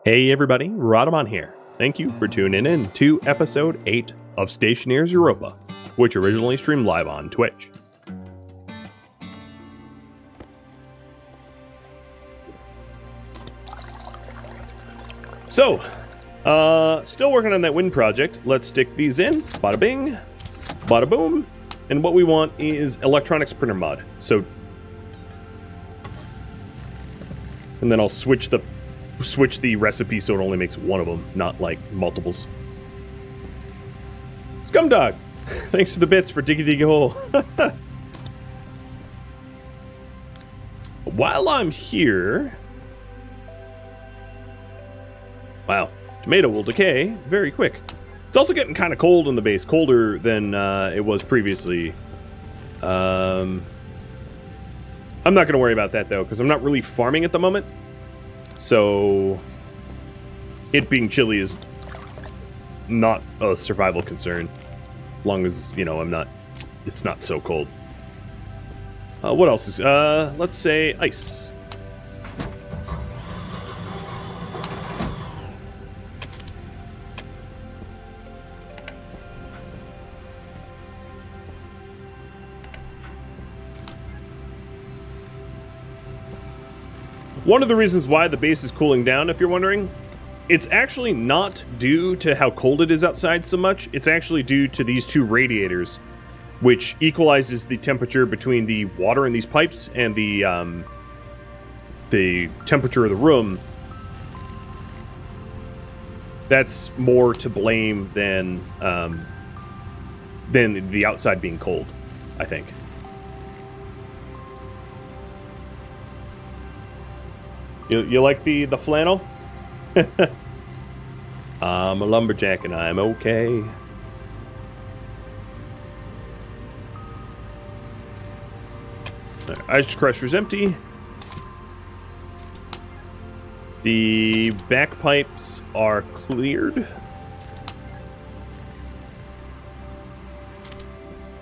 Hey everybody, Rhadamant here. Thank you for tuning in to episode 8 of Stationeers Europa, which originally streamed live on Twitch. So, still working on that wind project. Let's stick these in. Bada bing, bada boom. And what we want is electronics printer mod. So, and then I'll switch the recipe so it only makes one of them, not like multiples. Scumdog, thanks for the bits for Diggy Diggy Hole. While I'm here, wow, tomato will decay very quick. It's also getting kind of cold in the base, colder than it was previously. I'm not going to worry about that though, because I'm not really farming at the moment. So, it being chilly is not a survival concern, as long as, you know, it's not so cold. What else is, let's say ice. One of the reasons why the base is cooling down, if you're wondering, it's actually not due to how cold it is outside so much. It's actually due to these two radiators, which equalizes the temperature between the water in these pipes and the temperature of the room. That's more to blame than the outside being cold, I think. You like the flannel? I'm a lumberjack and I'm okay. Ice crusher's empty. The back pipes are cleared.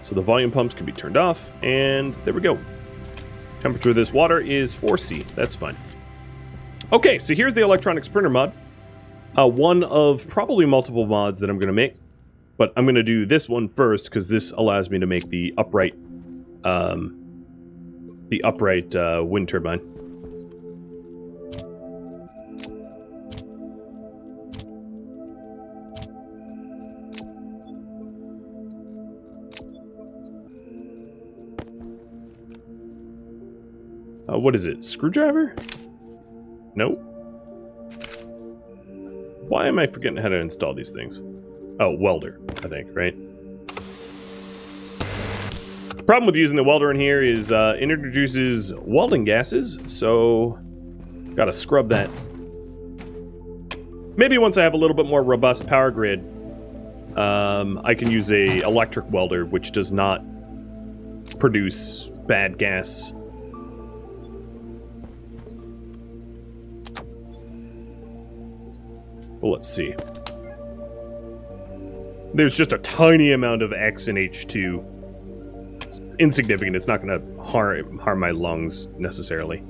So the volume pumps can be turned off, and there we go. Temperature of this water is 4C. That's fine. Okay, so here's the electronics printer mod. One of probably multiple mods that I'm going to make. But I'm going to do this one first, because this allows me to make the upright wind turbine. What is it? Screwdriver? Nope. Why am I forgetting how to install these things? Oh, welder, I think, right? The problem with using the welder in here is it introduces welding gases, so gotta scrub that. Maybe once I have a little bit more robust power grid, I can use a electric welder, which does not produce bad gas. Well, let's see. There's just a tiny amount of X and H2. It's insignificant. It's not going to harm my lungs necessarily.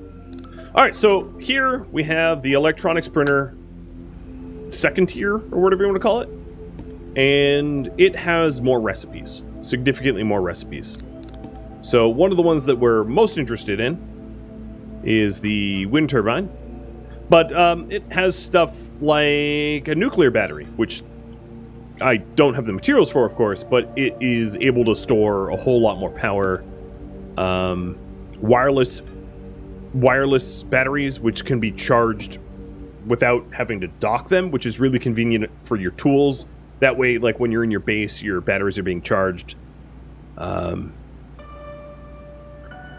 All right, so here we have the electronics printer second tier, or whatever you want to call it. And it has more recipes, significantly more recipes. So one of the ones that we're most interested in is the wind turbine. But it has stuff like a nuclear battery, which I don't have the materials for, of course, but it is able to store a whole lot more power. Wireless batteries, which can be charged without having to dock them, which is really convenient for your tools. That way, like when you're in your base, your batteries are being charged.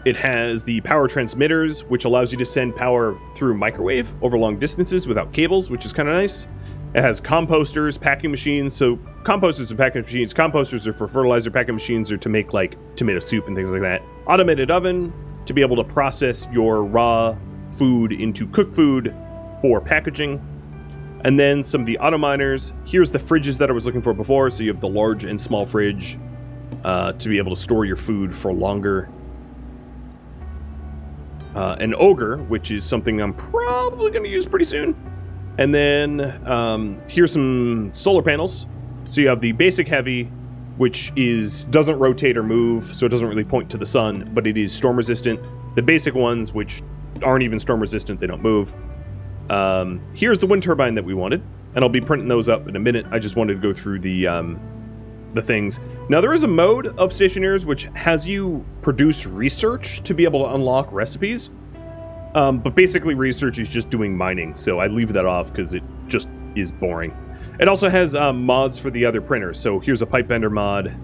It has the power transmitters, which allows you to send power through microwave over long distances without cables, which is kind of nice. It has composters, packing machines. So composters and packing machines. Composters are for fertilizer, packing machines are to make like tomato soup and things like that. Automated oven to be able to process your raw food into cooked food for packaging. And then some of the auto miners. Here's the fridges that I was looking for before. So you have the large and small fridge to be able to store your food for longer. An ogre, which is something I'm probably going to use pretty soon. And then here's some solar panels. So you have the basic heavy, which doesn't rotate or move, so it doesn't really point to the sun, but it is storm resistant. The basic ones, which aren't even storm resistant, they don't move. Here's the wind turbine that we wanted, and I'll be printing those up in a minute. I just wanted to go through the things. Now, there is a mode of Stationeers which has you produce research to be able to unlock recipes. But basically, research is just doing mining, so I leave that off because it just is boring. It also has mods for the other printers. So here's a pipe bender mod,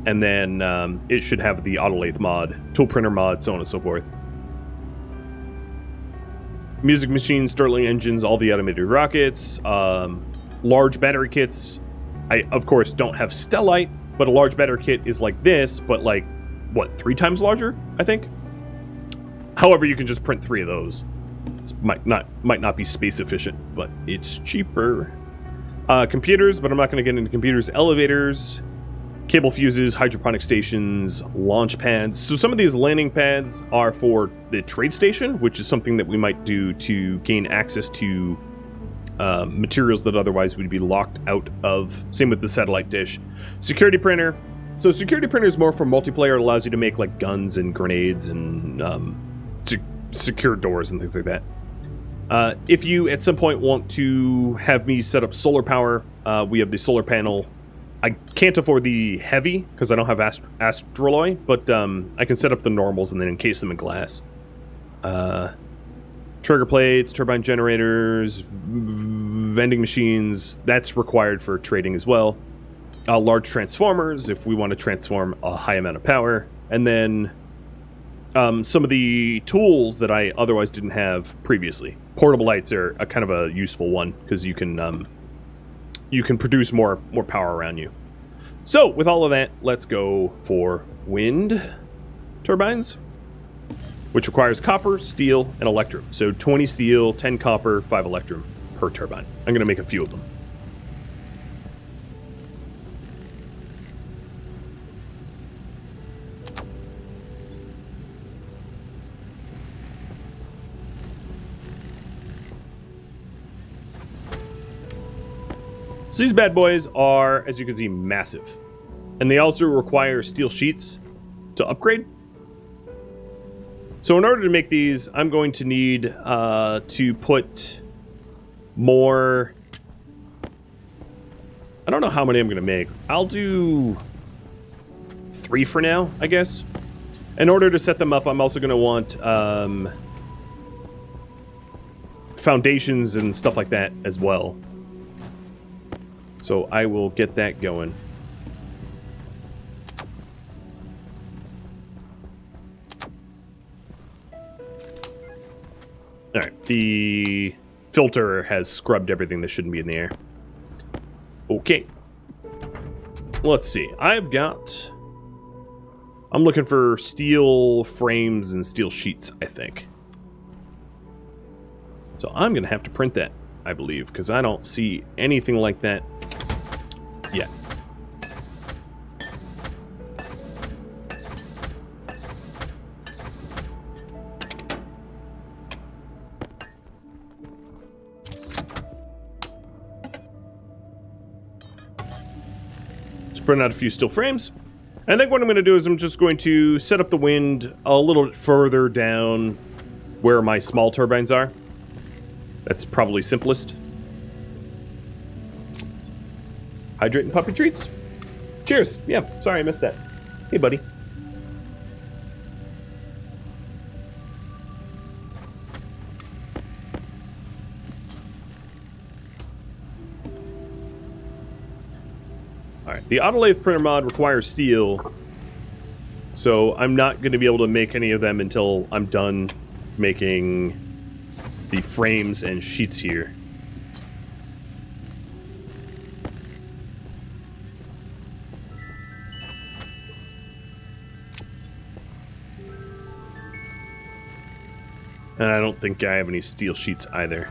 and then it should have the autolathe mod, tool printer mod, so on and so forth. Music machines, Stirling engines, all the automated rockets, large battery kits. I, of course, don't have Stellite, but a large battery kit is like this, but like, what, 3 times larger, I think? However, you can just print 3 of those. It might not be space efficient, but it's cheaper. Computers, but I'm not going to get into computers. Elevators, cable fuses, hydroponic stations, launch pads. So some of these landing pads are for the trade station, which is something that we might do to gain access to materials that otherwise would be locked out of. Same with the satellite dish. Security printer. So security printer is more for multiplayer. It allows you to make like guns and grenades and secure doors and things like that. If you at some point want to have me set up solar power, we have the solar panel. I can't afford the heavy because I don't have astroloy, but I can set up the normals and then encase them in glass. Trigger plates, turbine generators, vending machines, that's required for trading as well. Large transformers if we want to transform a high amount of power. And then some of the tools that I otherwise didn't have previously. Portable lights are a kind of a useful one because you can produce more power around you. So with all of that, let's go for wind turbines, which requires copper, steel, and electrum. So 20 steel, 10 copper, 5 electrum per turbine. I'm going to make a few of them. So these bad boys are, as you can see, massive. And they also require steel sheets to upgrade. So in order to make these, I'm going to need to put more... I don't know how many I'm going to make. I'll do 3 for now, I guess. In order to set them up, I'm also going to want foundations and stuff like that as well. So I will get that going. Alright, the filter has scrubbed everything that shouldn't be in the air. Okay. Let's see. I'm looking for steel frames and steel sheets, I think. So I'm going to have to print that, I believe, because I don't see anything like that yet. Print out a few steel frames. And I think what I'm going to do is I'm just going to set up the wind a little bit further down where my small turbines are. That's probably simplest. Hydrate and puppy treats. Cheers. Yeah, sorry I missed that. Hey, buddy. Alright, the autolathe printer mod requires steel, so I'm not going to be able to make any of them until I'm done making the frames and sheets here. And I don't think I have any steel sheets either.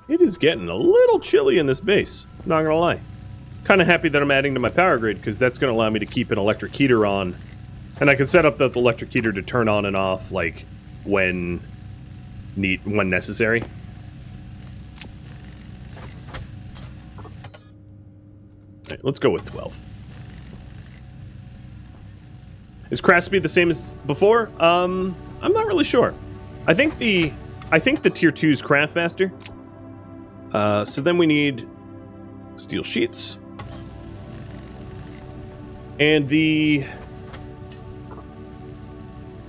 It is getting a little chilly in this base. Not gonna lie. Kind of happy that I'm adding to my power grid, because that's going to allow me to keep an electric heater on. And I can set up the electric heater to turn on and off, like, when necessary. Alright, let's go with 12. Is craft speed the same as before? I'm not really sure. I think the tier 2s craft faster. So then we need steel sheets. And the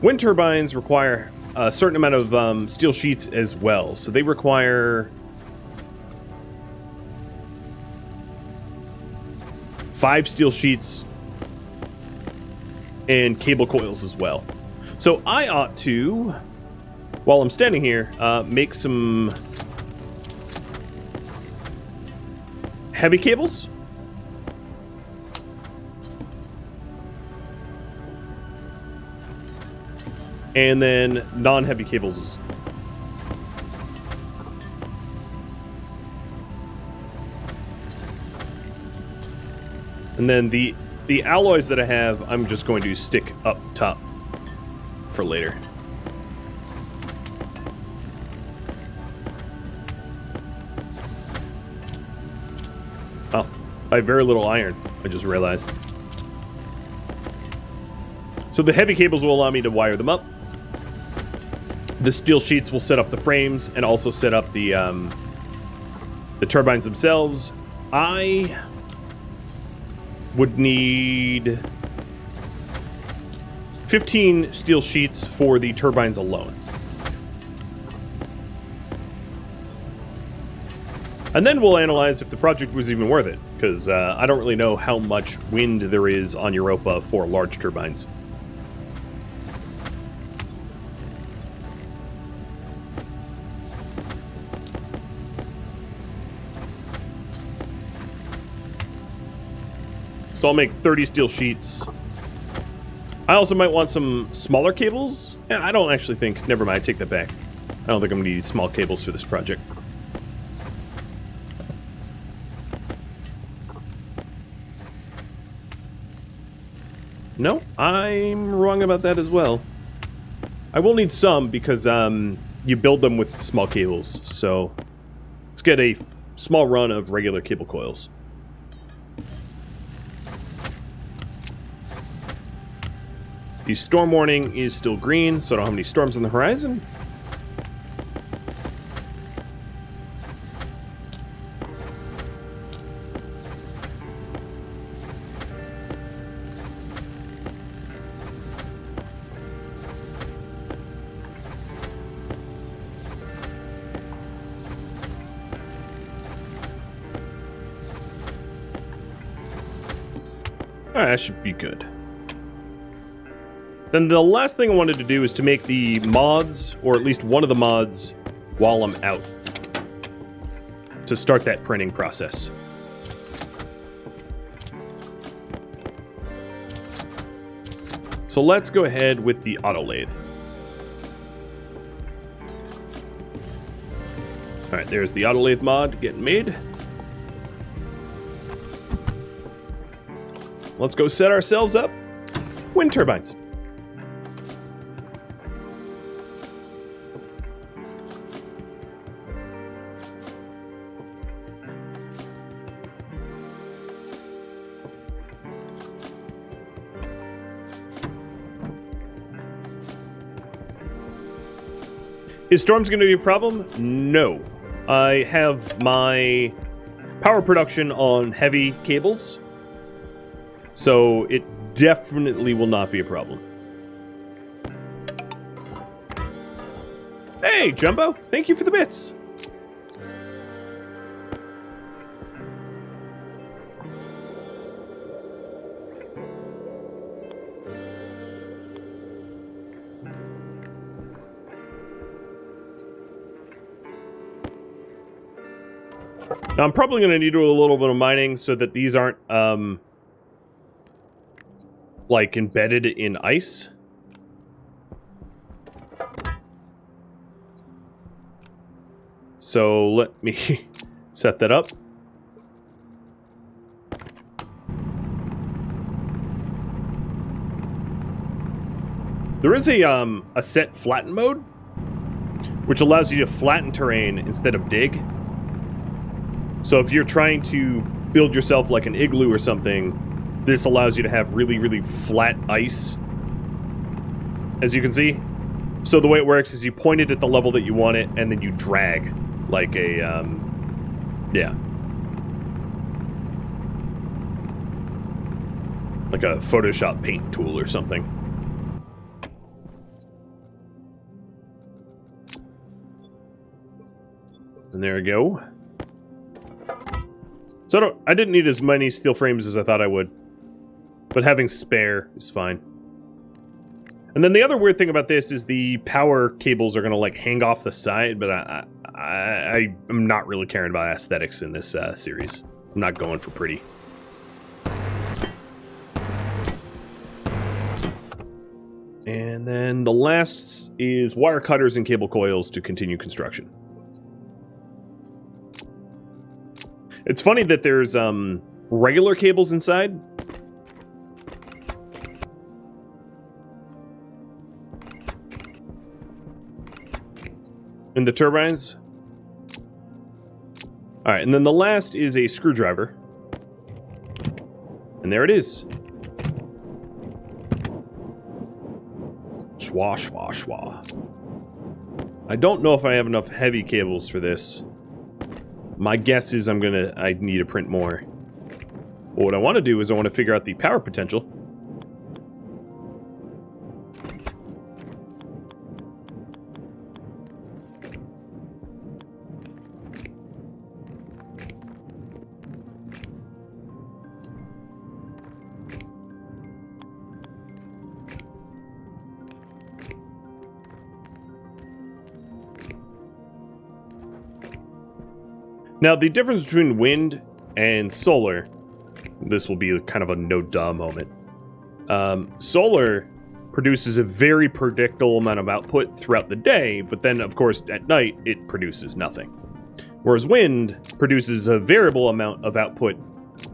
wind turbines require a certain amount of steel sheets as well. So they require 5 steel sheets and cable coils as well. So I ought to, while I'm standing here, make some heavy cables. And then non-heavy cables. And then the alloys that I have, I'm just going to stick up top for later. Oh, I have very little iron, I just realized. So the heavy cables will allow me to wire them up. The steel sheets will set up the frames and also set up the turbines themselves. I would need 15 steel sheets for the turbines alone. And then we'll analyze if the project was even worth it, because I don't really know how much wind there is on Europa for large turbines. So I'll make 30 steel sheets. I also might want some smaller cables. Yeah, I don't actually think... Never mind, I take that back. I don't think I'm going to need small cables for this project. No, I'm wrong about that as well. I will need some because you build them with small cables. So let's get a small run of regular cable coils. The storm warning is still green, so I don't have any storms on the horizon. Alright, that should be good. Then the last thing I wanted to do is to make the mods, or at least one of the mods, while I'm out. To start that printing process. So let's go ahead with the auto lathe. Alright, there's the auto lathe mod getting made. Let's go set ourselves up wind turbines. Is storms going to be a problem? No. I have my power production on heavy cables, so it definitely will not be a problem. Hey, Jumbo! Thank you for the bits! Now, I'm probably going to need to do a little bit of mining so that these aren't, like, embedded in ice. So let me set that up. There is a set flatten mode, which allows you to flatten terrain instead of dig. So if you're trying to build yourself like an igloo or something, this allows you to have really, really flat ice, as you can see. So the way it works is you point it at the level that you want it, and then you drag, like a, yeah. Like a Photoshop paint tool or something. And there we go. So I didn't need as many steel frames as I thought I would. But having spare is fine. And then the other weird thing about this is the power cables are going to like hang off the side, but I'm not really caring about aesthetics in this series. I'm not going for pretty. And then the last is wire cutters and cable coils to continue construction. It's funny that there's regular cables inside. In the turbines. Alright, and then the last is a screwdriver. And there it is. Schwa, schwa, schwa. I don't know if I have enough heavy cables for this. My guess is I need to print more. But what I want to do is I want to figure out the power potential. Now, the difference between wind and solar, this will be kind of a no-duh moment. Solar produces a very predictable amount of output throughout the day, but then, of course, at night, it produces nothing. Whereas wind produces a variable amount of output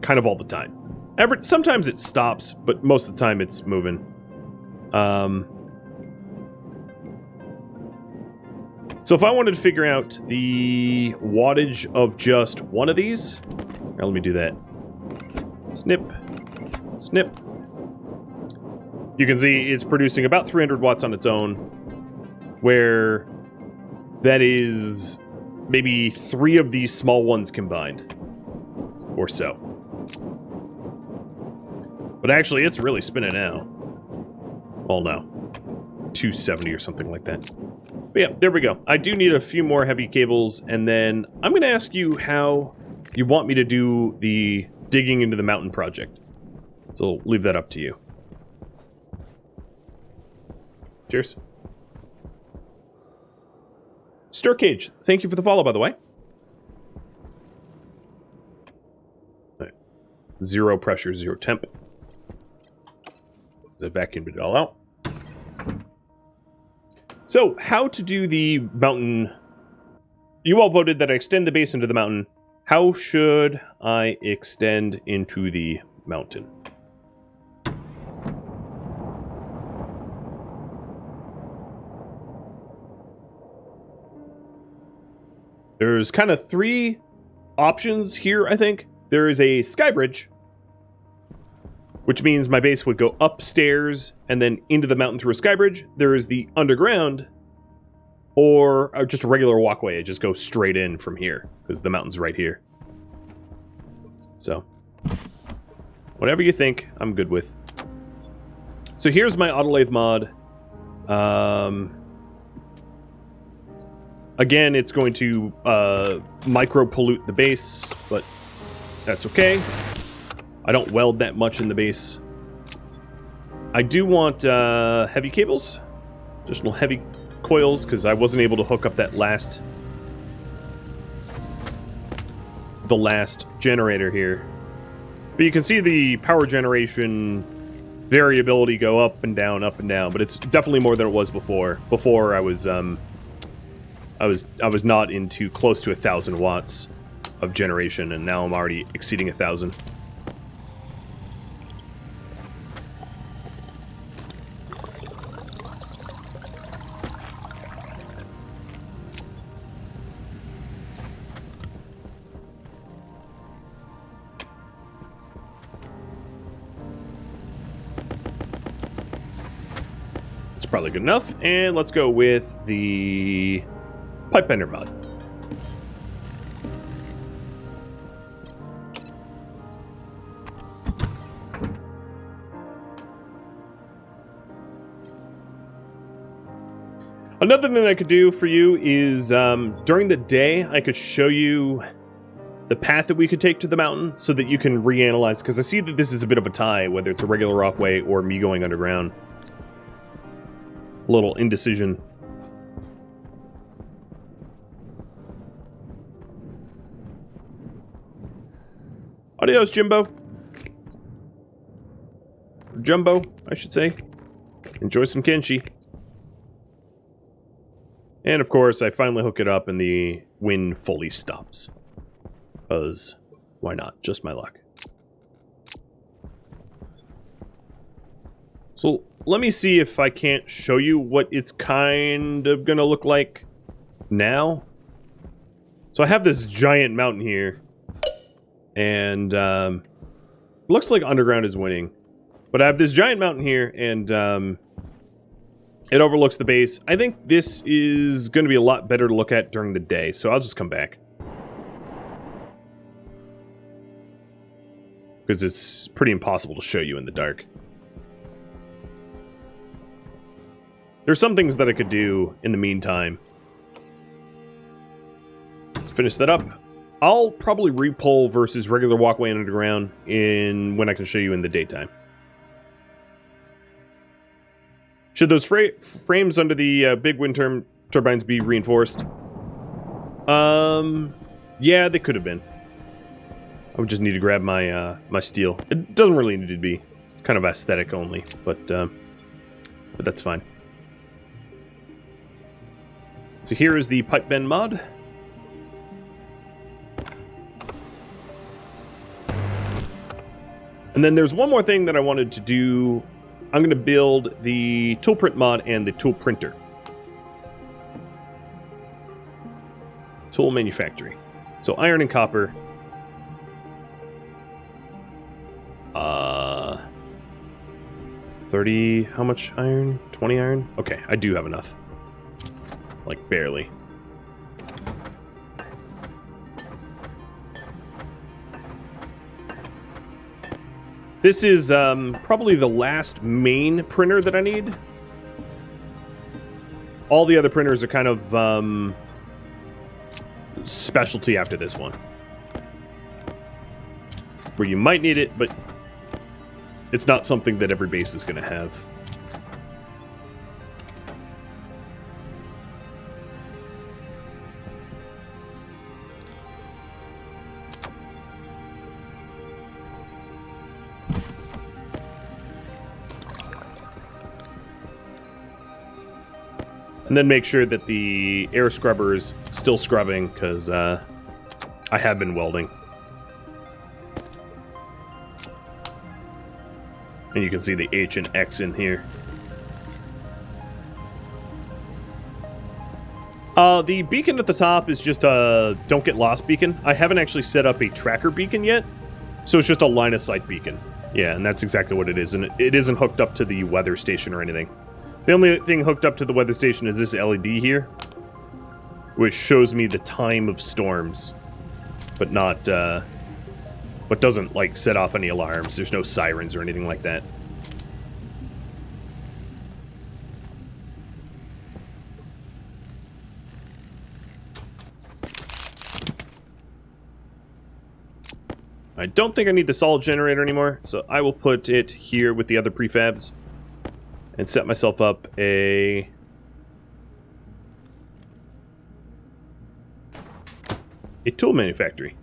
kind of all the time. Sometimes it stops, but most of the time it's moving. So if I wanted to figure out the wattage of just one of these, here, let me do that. Snip, snip. You can see it's producing about 300 watts on its own, where that is maybe 3 of these small ones combined, or so. But actually, it's really spinning now. Well, no. 270 or something like that. But yeah, there we go. I do need a few more heavy cables, and then I'm going to ask you how you want me to do the digging into the mountain project. So I'll leave that up to you. Cheers. Stir Cage, thank you for the follow, by the way. Right. 0 pressure, 0 temp. I vacuumed it all out. So, how to do the mountain... You all voted that I extend the base into the mountain. How should I extend into the mountain? There's kind of 3 options here, I think. There is a sky bridge, which means my base would go upstairs and then into the mountain through a sky bridge. There is the underground, or just a regular walkway. I just go straight in from here, because the mountain's right here. So, whatever you think, I'm good with. So here's my autolathe mod. Again, it's going to micro-pollute the base, but that's okay. I don't weld that much in the base. I do want heavy cables. Additional heavy coils, because I wasn't able to hook up that last generator here. But you can see the power generation variability go up and down, but it's definitely more than it was before. Before I was I was not into close to 1,000 watts of generation, and now I'm already exceeding 1,000. Probably good enough, and let's go with the pipe bender mod. Another thing I could do for you is during the day I could show you the path that we could take to the mountain so that you can reanalyze, because I see that this is a bit of a tie, whether it's a regular walkway or me going underground. Little indecision. Adios, Jimbo. Jumbo, I should say. Enjoy some Kenshi. And of course, I finally hook it up and the wind fully stops. Because, why not? Just my luck. So, let me see if I can't show you what it's kind of gonna look like now. So I have this giant mountain here, and looks like underground is winning. But I have this giant mountain here, and it overlooks the base. I think this is going to be a lot better to look at during the day, so I'll just come back. Because it's pretty impossible to show you in the dark. There's some things that I could do in the meantime. Let's finish that up. I'll probably repole versus regular walkway and underground when I can show you in the daytime. Should those frames under the big wind turbines be reinforced? Yeah, they could have been. I would just need to grab my my steel. It doesn't really need to be. It's kind of aesthetic only, but that's fine. So here is the pipe bend mod. And then there's one more thing that I wanted to do. I'm going to build the tool print mod and the tool printer. Tool manufacturing. So iron and copper. 30, how much iron? 20 iron? Okay, I do have enough. Like, barely. This is probably the last main printer that I need. All the other printers are kind of specialty after this one. Where you might need it, but it's not something that every base is going to have. And then make sure that the air scrubber is still scrubbing, because I have been welding. And you can see the H and X in here. The beacon at the top is just a don't get lost beacon. I haven't actually set up a tracker beacon yet, so it's just a line of sight beacon. Yeah, and that's exactly what it is, and it isn't hooked up to the weather station or anything. The only thing hooked up to the weather station is this LED here, which shows me the time of storms, but not, but doesn't, like, set off any alarms. There's no sirens or anything like that. I don't think I need the solid generator anymore, so I will put it here with the other prefabs. And set myself up a tool manufactory.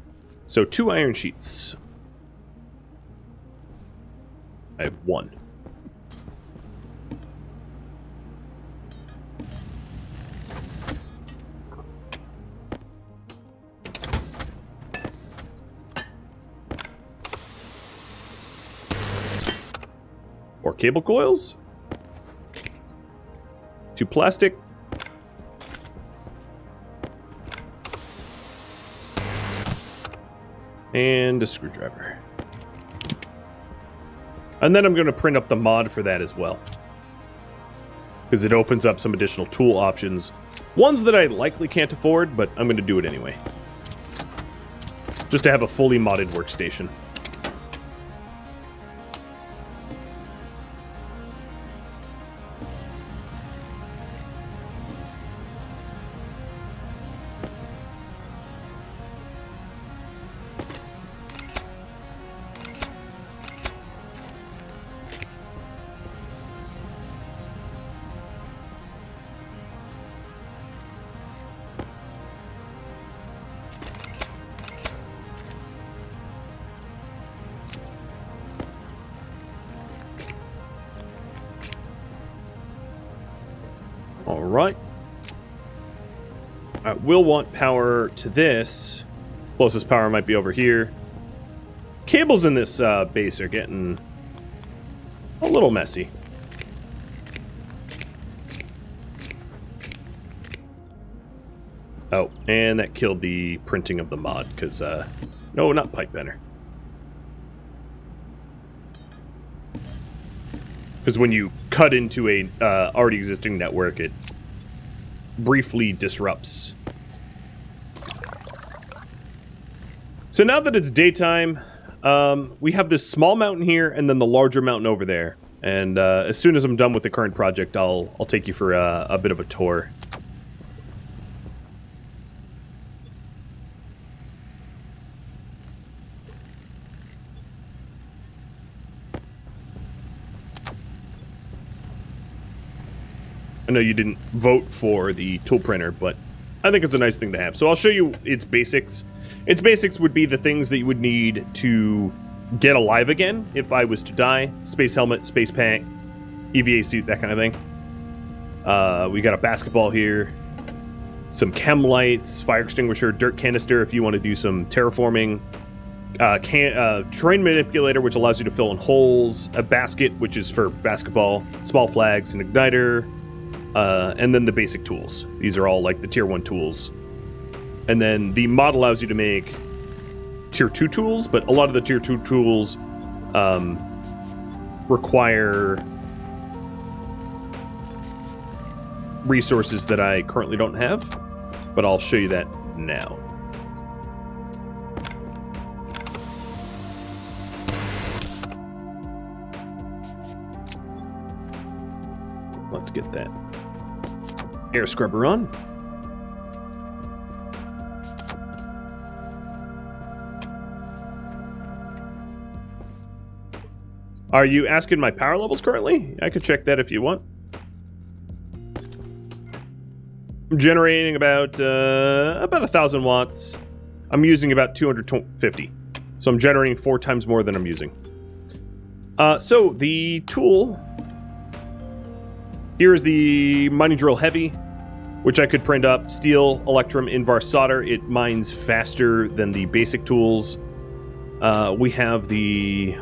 So 2 iron sheets. I have 1. Or cable coils. 2 plastic. And a screwdriver. And then I'm going to print up the mod for that as well. Because it opens up some additional tool options. Ones that I likely can't afford, but I'm going to do it anyway. Just to have a fully modded workstation. Alright. I will want power to this. Closest power might be over here. Cables in this base are getting a little messy. Oh, and that killed the printing of the mod, because, no, not pipe bender. Because when you cut into a already existing network, it briefly disrupts. So now that it's daytime, we have this small mountain here and then the larger mountain over there. And as soon as I'm done with the current project, I'll take you for a bit of a tour. I know you didn't vote for the tool printer, but I think it's a nice thing to have. So I'll show you its basics. Its basics would be the things that you would need to get alive again if I was to die. Space helmet, space pack, EVA suit, that kind of thing. We got a basketball here. Some chem lights, fire extinguisher, dirt canister if you want to do some terraforming. Terrain manipulator, which allows you to fill in holes. A basket, which is for basketball. Small flags, an igniter. And then the basic tools. These are all like the tier 1 tools. And then the mod allows you to make tier 2 tools, but a lot of the tier 2 tools require resources that I currently don't have, but I'll show you that now. Let's get that air scrubber on. Are you asking my power levels currently? I could check that if you want. I'm generating about 1,000 watts. I'm using about 250. So I'm generating 4 times more than I'm using. So the tool... Here's the mining drill heavy, which I could print up. Steel, electrum, invar solder. It mines faster than the basic tools. We have the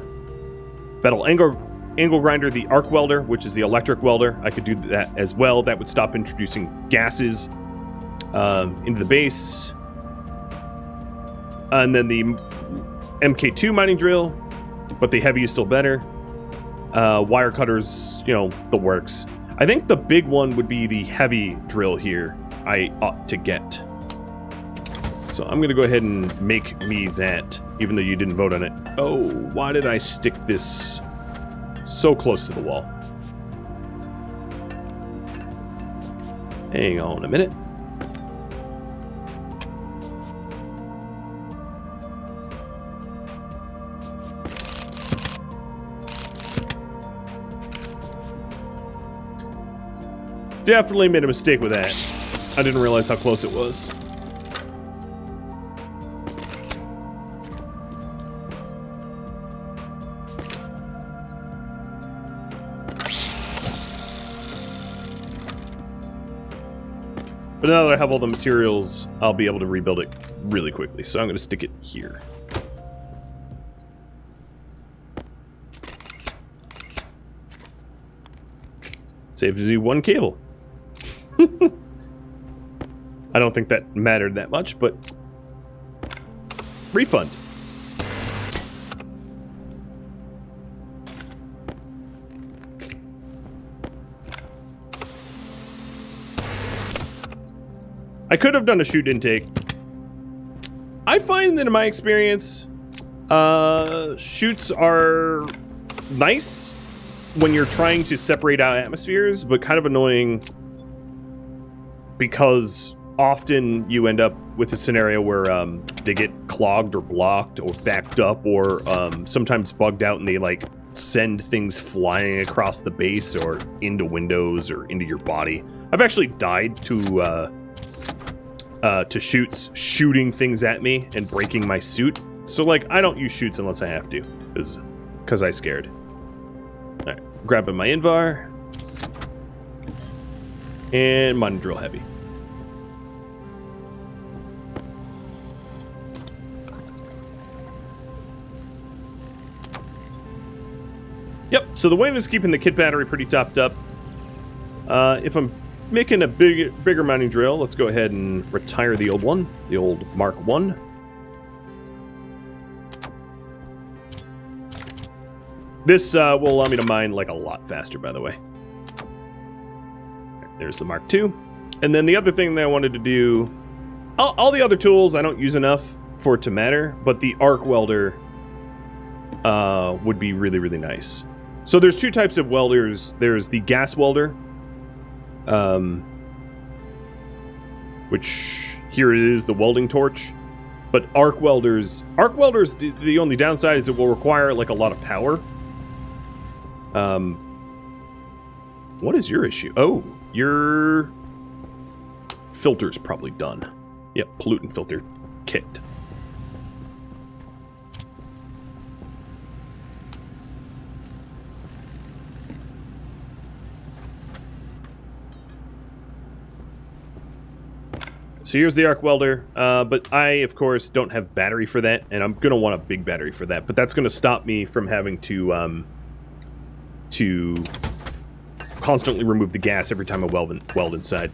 metal angle grinder, the arc welder, which is the electric welder. I could do that as well. That would stop introducing gases into the base. And then the MK2 mining drill, but the heavy is still better. Wire cutters, you know, the works. I think the big one would be the heavy drill here I ought to get. So I'm going to go ahead and make me that, even though you didn't vote on it. Oh, why did I stick this so close to the wall? Hang on a minute. Definitely made a mistake with that. I didn't realize how close it was. But now that I have all the materials, I'll be able to rebuild it really quickly. So I'm going to stick it here. Saves you one cable. I don't think that mattered that much, but refund. I could have done a chute intake. I find that in my experience, chutes are nice when you're trying to separate out atmospheres, but kind of annoying because often you end up with a scenario where they get clogged or blocked or backed up or sometimes bugged out and they like send things flying across the base or into windows or into your body. I've actually died to chutes shooting things at me and breaking my suit. So like I don't use chutes unless I have to, because I scared. All right, grabbing my Invar and mine drill heavy. Yep. So the wind is keeping the kit battery pretty topped up. If I'm making a bigger mining drill, let's go ahead and retire the old one, the old Mark 1. This will allow me to mine like a lot faster, by the way. There's the Mark 2. And then the other thing that I wanted to do, all the other tools I don't use enough for it to matter, but the arc welder would be really, really nice. So there's two types of welders. There's the gas welder, which here it is, the welding torch. But arc welders, the only downside is it will require like a lot of power. What is your issue? Oh, your filter's probably done. Yep, pollutant filter kicked. So here's the arc welder, but I, of course, don't have battery for that, and I'm going to want a big battery for that, but that's going to stop me from having to constantly remove the gas every time I weld inside.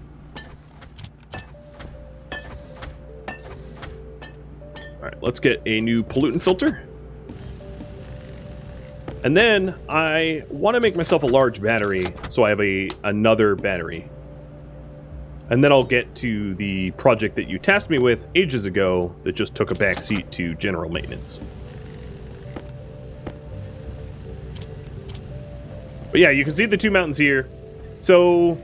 Alright, let's get a new pollutant filter. And then I want to make myself a large battery, so I have another battery. And then I'll get to the project that you tasked me with ages ago that just took a backseat to general maintenance. But yeah, you can see the two mountains here. So,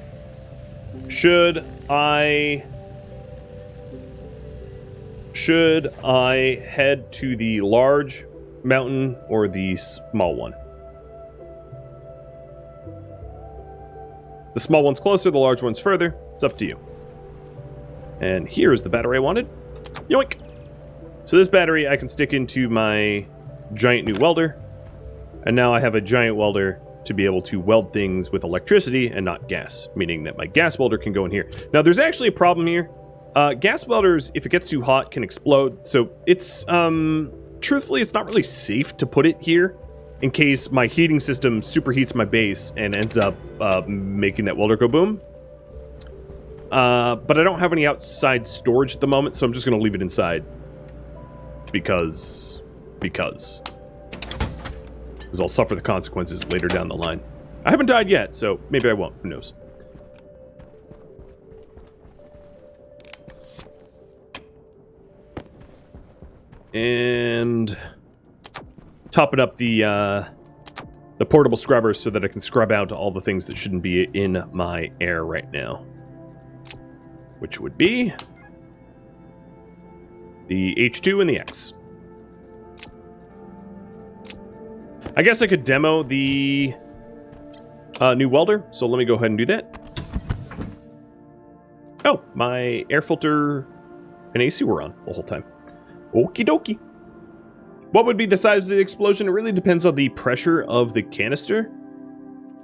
should I head to the large mountain or the small one? The small one's closer, the large one's further. It's up to you. And here's the battery I wanted. Yoink! So this battery I can stick into my giant new welder. And now I have a giant welder to be able to weld things with electricity and not gas, meaning that my gas welder can go in here. Now there's actually a problem here. Gas welders, if it gets too hot, can explode. So it's, truthfully, it's not really safe to put it here in case my heating system superheats my base and ends up making that welder go boom. But I don't have any outside storage at the moment, so I'm just going to leave it inside. Because I'll suffer the consequences later down the line. I haven't died yet, so maybe I won't. Who knows? And topping up the portable scrubber so that I can scrub out all the things that shouldn't be in my air right now. Which would be the H2 and the X. I guess I could demo the new welder, so let me go ahead and do that. Oh, my air filter and AC were on the whole time. Okie dokie. What would be the size of the explosion? It really depends on the pressure of the canister.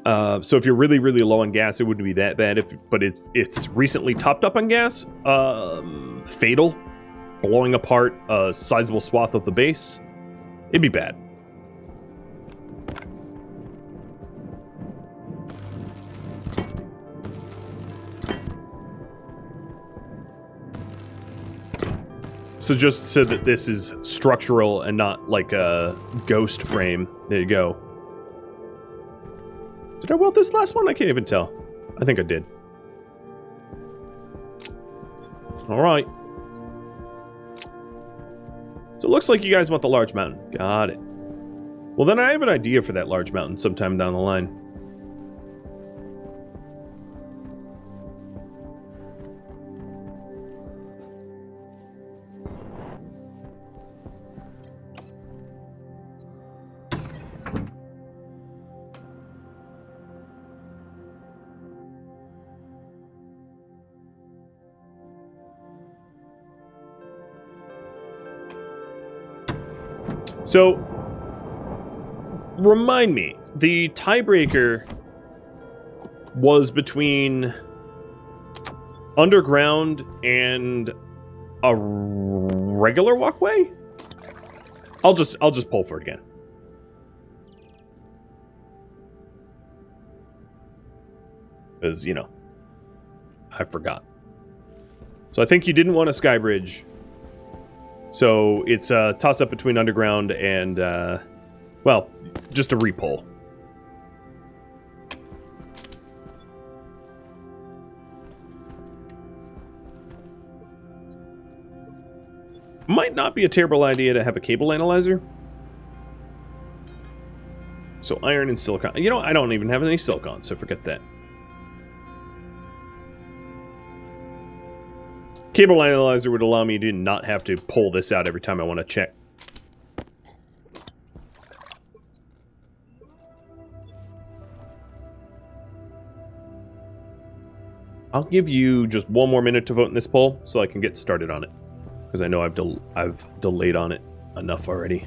So if you're really, really low on gas, it wouldn't be that bad. But it's recently topped up on gas, fatal, blowing apart a sizable swath of the base, it'd be bad. So just so that this is structural and not like a ghost frame. There you go. Did I weld this last one? I can't even tell. I think I did. Alright. So it looks like you guys want the large mountain. Got it. Well, then I have an idea for that large mountain sometime down the line. So, remind me, the tiebreaker was between underground and a regular walkway? I'll just pull for it again. Because, you know, I forgot. So I think you didn't want a sky bridge. So it's a toss-up between underground and, well, just a repull. Might not be a terrible idea to have a cable analyzer. So iron and silicon. You know, I don't even have any silicon, so forget that. Cable analyzer would allow me to not have to pull this out every time I want to check. I'll give you just one more minute to vote in this poll so I can get started on it. Because I know I've delayed on it enough already.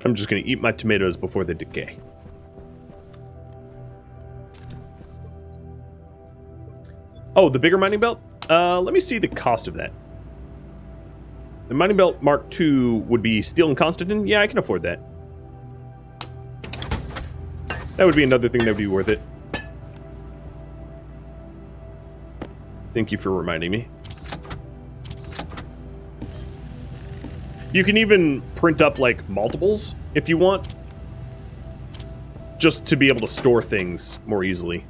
I'm just going to eat my tomatoes before they decay. Oh, the bigger mining belt? Let me see the cost of that. The mining belt Mark II would be steel and Constantin? Yeah, I can afford that. That would be another thing that would be worth it. Thank you for reminding me. You can even print up, like, multiples if you want. Just to be able to store things more easily.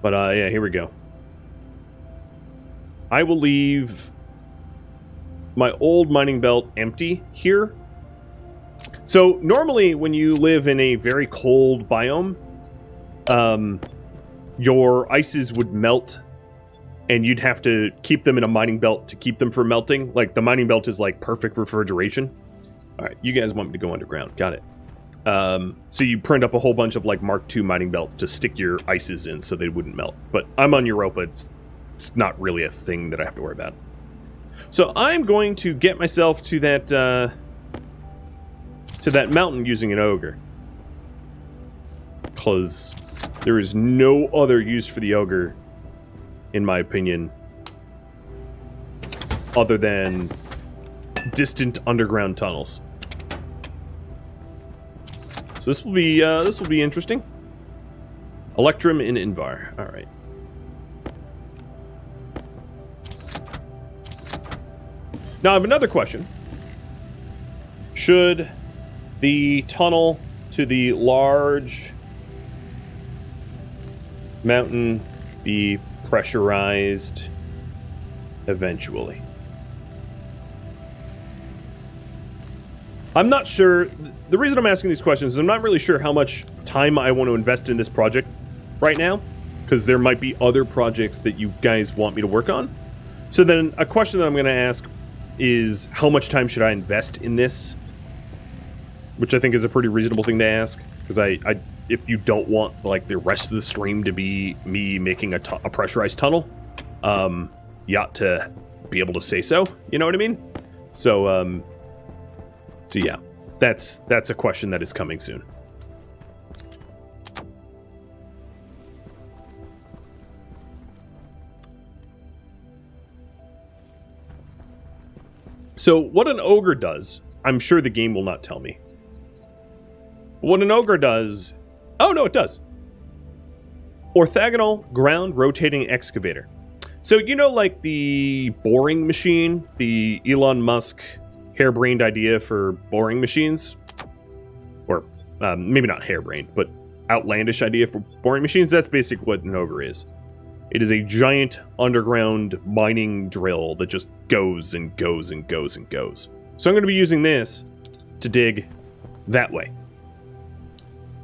But, yeah, here we go. I will leave my old mining belt empty here. So, normally when you live in a very cold biome, your ices would melt, and you'd have to keep them in a mining belt to keep them from melting. Like, the mining belt is, like, perfect refrigeration. Alright, you guys want me to go underground. Got it. So you print up a whole bunch of, like, Mark II mining belts to stick your ices in so they wouldn't melt. But I'm on Europa. It's not really a thing that I have to worry about. So I'm going to get myself to that mountain using an ogre. Because there is no other use for the ogre, in my opinion, other than distant underground tunnels. So this will be interesting. Electrum in Invar. All right. Now I have another question. Should the tunnel to the large mountain be pressurized eventually? I'm not sure. The reason I'm asking these questions is I'm not really sure how much time I want to invest in this project right now, because there might be other projects that you guys want me to work on. So then a question that I'm going to ask is, how much time should I invest in this? Which I think is a pretty reasonable thing to ask, because if you don't want, like, the rest of the stream to be me making a pressurized tunnel, you ought to be able to say so. You know what I mean? So yeah, that's a question that is coming soon. So what an ogre does, I'm sure the game will not tell me. What an ogre does... Oh, no, it does. Orthogonal ground rotating excavator. So, you know, like the boring machine, the Elon Musk harebrained idea for boring machines? Or maybe not harebrained, but outlandish idea for boring machines? That's basically what an ogre is. It is a giant underground mining drill that just goes and goes and goes and goes. So I'm going to be using this to dig that way.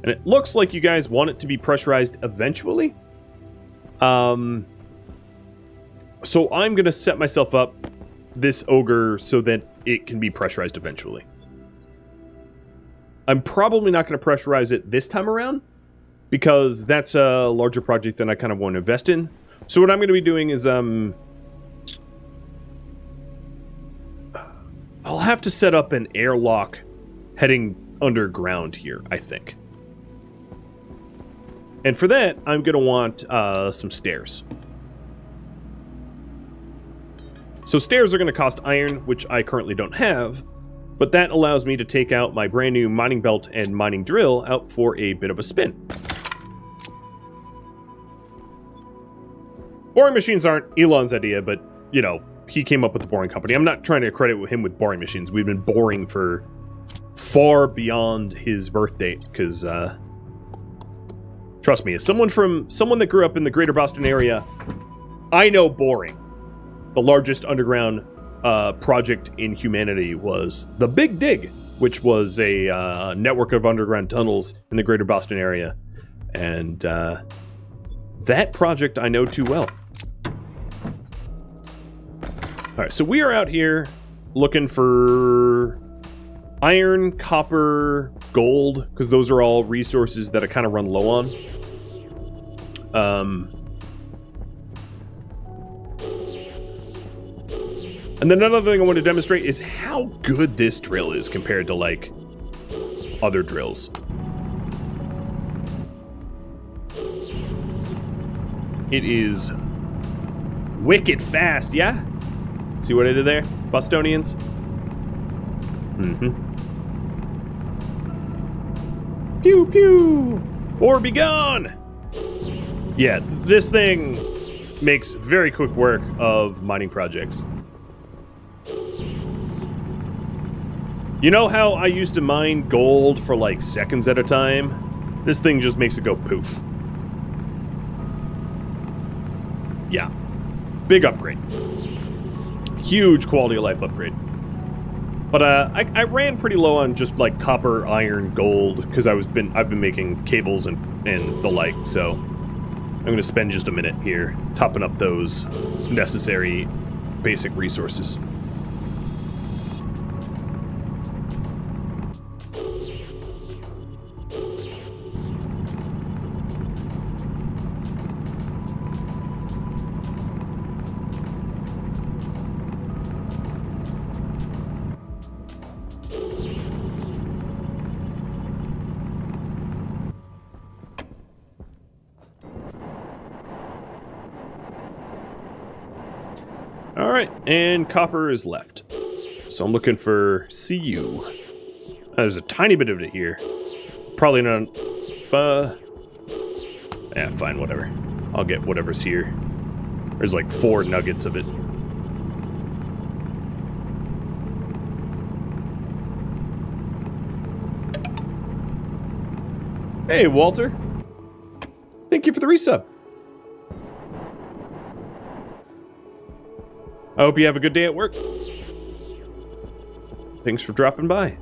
And it looks like you guys want it to be pressurized eventually. So I'm going to set myself up this ogre so that it can be pressurized eventually. I'm probably not going to pressurize it this time around, because that's a larger project than I kind of want to invest in. So what I'm going to be doing is, I'll have to set up an airlock heading underground here, I think. And for that, I'm going to want some stairs. So stairs are going to cost iron, which I currently don't have, but that allows me to take out my brand new mining belt and mining drill out for a bit of a spin. Boring machines aren't Elon's idea, but, you know, he came up with the boring company. I'm not trying to credit him with boring machines. We've been boring for far beyond his birth date, because, trust me, as someone that grew up in the greater Boston area, I know boring. The largest underground project in humanity was the Big Dig, which was a network of underground tunnels in the greater Boston area. And that project I know too well. Alright, so we are out here looking for iron, copper, gold, because those are all resources that I kind of run low on. And then another thing I want to demonstrate is how good this drill is compared to, like, other drills. It is wicked fast, yeah? See what I did there, Bostonians? Mm-hmm. Pew, pew! Or be gone! Yeah, this thing makes very quick work of mining projects. You know how I used to mine gold for like seconds at a time? This thing just makes it go poof. Yeah. Big upgrade. Huge quality of life upgrade. But I ran pretty low on just like copper, iron, gold, because I've been making cables and the like, so I'm gonna spend just a minute here topping up those necessary basic resources. Alright, and copper is left. So I'm looking for Cu. There's a tiny bit of it here. Probably not... yeah, fine, whatever. I'll get whatever's here. There's like 4 nuggets of it. Hey, Walter. Thank you for the resub. I hope you have a good day at work. Thanks for dropping by.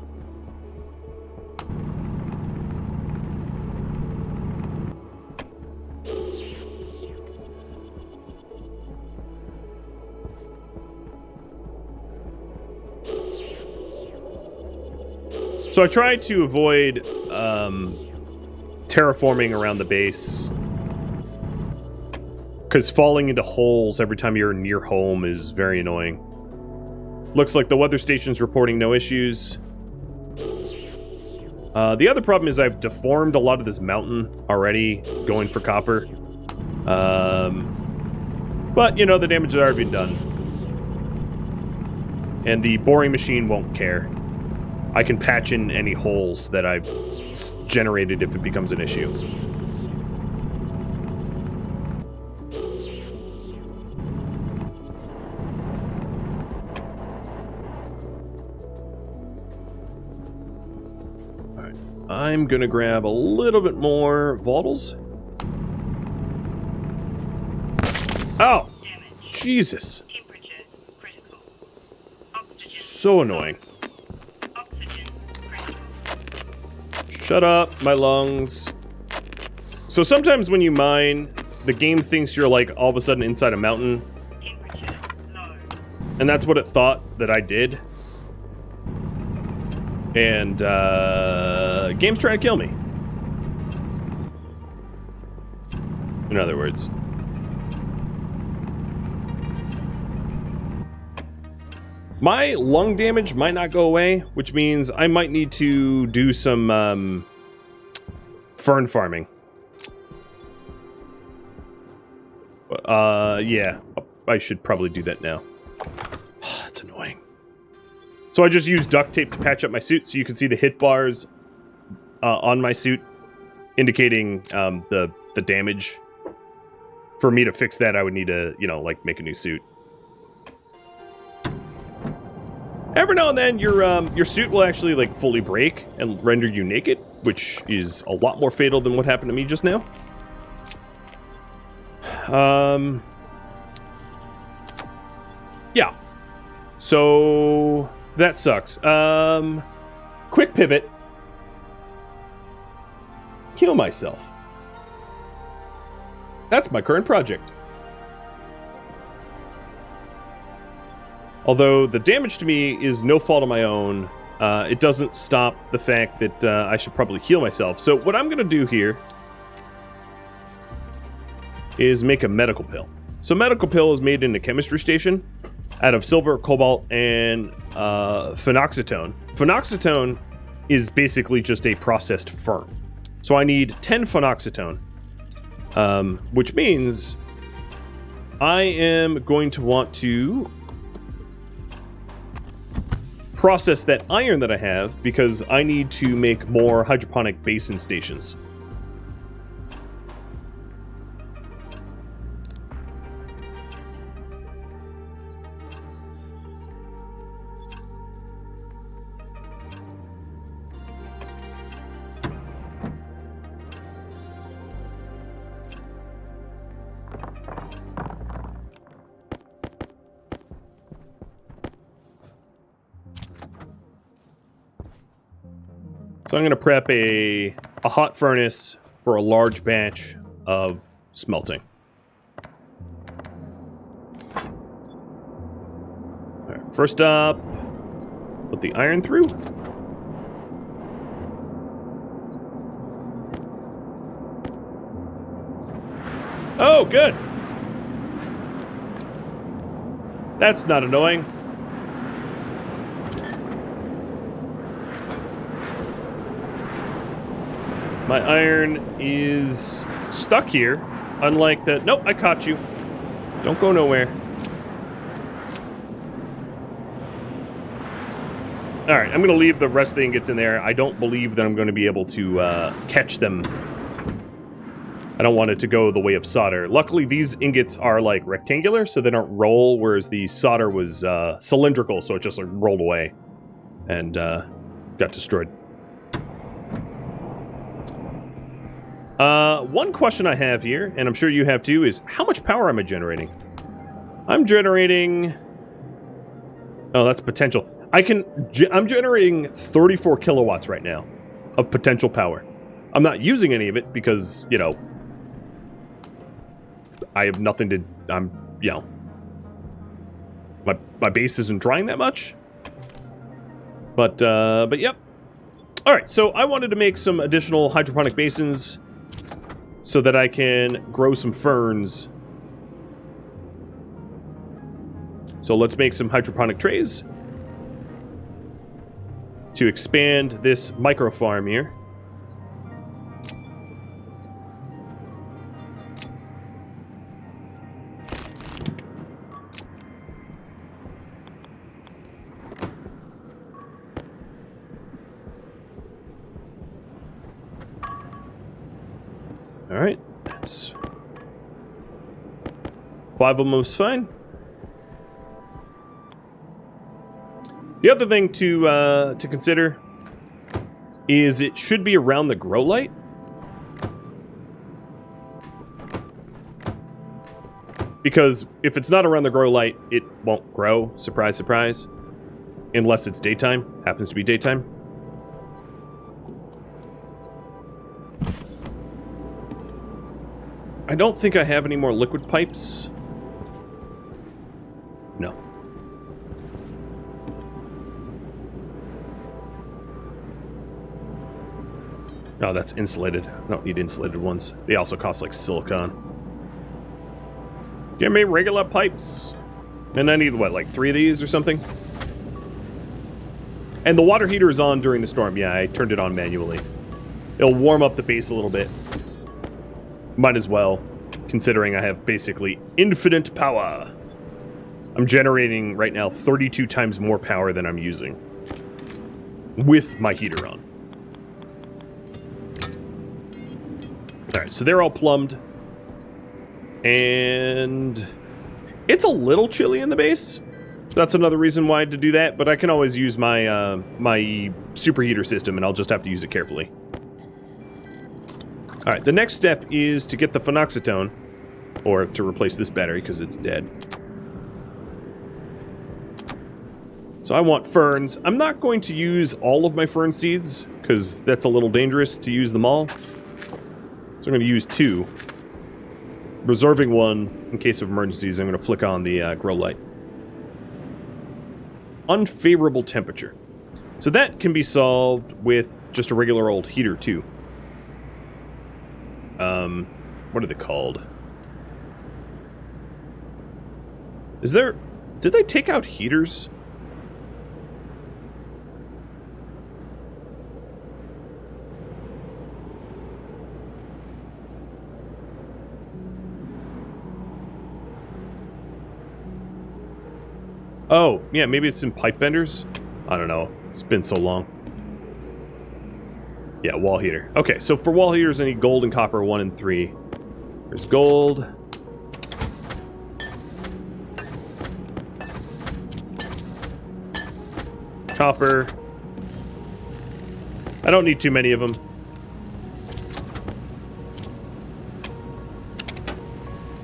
So I tried to avoid terraforming around the base, because falling into holes every time you're near home is very annoying. Looks like the weather station's reporting no issues. The other problem is I've deformed a lot of this mountain already, going for copper. But, you know, the damage has already been done. And the boring machine won't care. I can patch in any holes that I've generated if it becomes an issue. I'm gonna grab a little bit more volatiles. Oh! Jesus. So annoying. Shut up, my lungs. So sometimes when you mine, the game thinks you're like all of a sudden inside a mountain. And that's what it thought that I did. And, game's trying to kill me. In other words. My lung damage might not go away, which means I might need to do some, fern farming. Yeah. I should probably do that now. That's annoying. So I just use duct tape to patch up my suit so you can see the hit bars on my suit, indicating the damage. For me to fix that, I would need to, you know, like, make a new suit. Every now and then, your suit will actually, like, fully break and render you naked, which is a lot more fatal than what happened to me just now. Yeah. So that sucks. Quick pivot. Kill myself. That's my current project. Although the damage to me is no fault of my own, it doesn't stop the fact that I should probably heal myself. So what I'm going to do here is make a medical pill. So medical pill is made in a chemistry station out of silver, cobalt, and phenoxytone. Phenoxytone is basically just a processed fern. So I need 10 phenoxytone, which means I am going to want to process that iron that I have because I need to make more hydroponic basin stations. So I'm going to prep a hot furnace for a large batch of smelting. All right, first up, put the iron through. Oh, good. That's not annoying. My iron is stuck here, unlike the... Nope, I caught you. Don't go nowhere. Alright, I'm going to leave the rest of the ingots in there. I don't believe that I'm going to be able to catch them. I don't want it to go the way of solder. Luckily, these ingots are, like, rectangular, so they don't roll, whereas the solder was cylindrical, so it just, like, rolled away and got destroyed. One question I have here, and I'm sure you have too, is how much power am I generating? I'm generating... Oh, that's potential. I'm generating 34 kilowatts right now of potential power. I'm not using any of it because, you know, I have nothing to... you know... My base isn't drying that much. But yep. Alright, so I wanted to make some additional hydroponic basins so that I can grow some ferns. So let's make some hydroponic trays to expand this micro farm here. Alright, that's 5 of them is fine. The other thing to consider is it should be around the grow light. Because if it's not around the grow light, it won't grow. Surprise, surprise. Unless it's daytime. Happens to be daytime. I don't think I have any more liquid pipes. No. Oh, that's insulated. I don't need insulated ones. They also cost like silicon. Give me regular pipes. And I need, what, like 3 of these or something? And the water heater is on during the storm. Yeah, I turned it on manually. It'll warm up the base a little bit. Might as well, considering I have basically infinite power. I'm generating right now 32 times more power than I'm using. With my heater on. Alright, so they're all plumbed. And it's a little chilly in the base. That's another reason why to do that, but I can always use my my superheater system, and I'll just have to use it carefully. Alright, the next step is to get the phenoxytone, or to replace this battery because it's dead. So I want ferns. I'm not going to use all of my fern seeds, because that's a little dangerous to use them all. So I'm going to use 2. Reserving 1 in case of emergencies. I'm going to flick on the grow light. Unfavorable temperature. So that can be solved with just a regular old heater too. What are they called? Is there... Did they take out heaters? Oh, yeah, maybe it's in pipe benders? I don't know. It's been so long. Yeah, wall heater. Okay, so for wall heaters, I need gold and copper 1 and 3. There's gold. Copper. I don't need too many of them.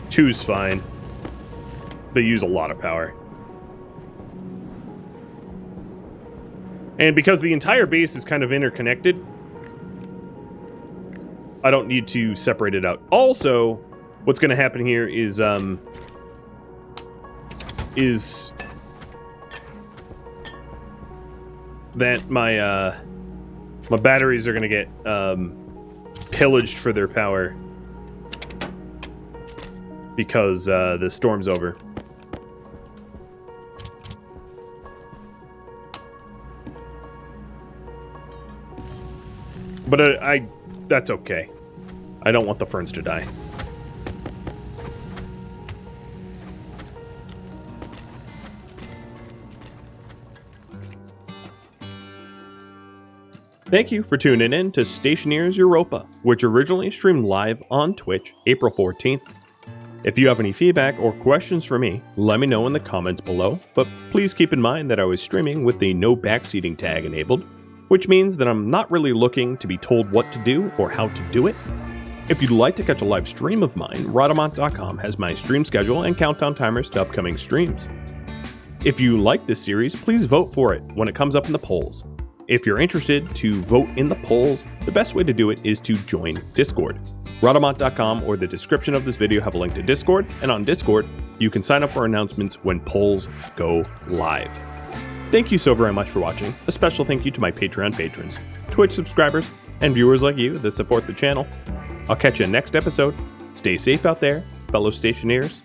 Two's fine. They use a lot of power. And because the entire base is kind of interconnected, I don't need to separate it out. Also, what's going to happen here is that my my batteries are going to get pillaged for their power because the storm's over. But that's okay. I don't want the ferns to die. Thank you for tuning in to Stationeers Europa, which originally streamed live on Twitch April 14th. If you have any feedback or questions for me, let me know in the comments below, but please keep in mind that I was streaming with the no backseating tag enabled, which means that I'm not really looking to be told what to do or how to do it. If you'd like to catch a live stream of mine, Rhadamant.com has my stream schedule and countdown timers to upcoming streams. If you like this series, please vote for it when it comes up in the polls. If you're interested to vote in the polls, the best way to do it is to join Discord. Rhadamant.com or the description of this video have a link to Discord, and on Discord, you can sign up for announcements when polls go live. Thank you so very much for watching. A special thank you to my Patreon patrons, Twitch subscribers, and viewers like you that support the channel. I'll catch you next episode. Stay safe out there, fellow Stationeers.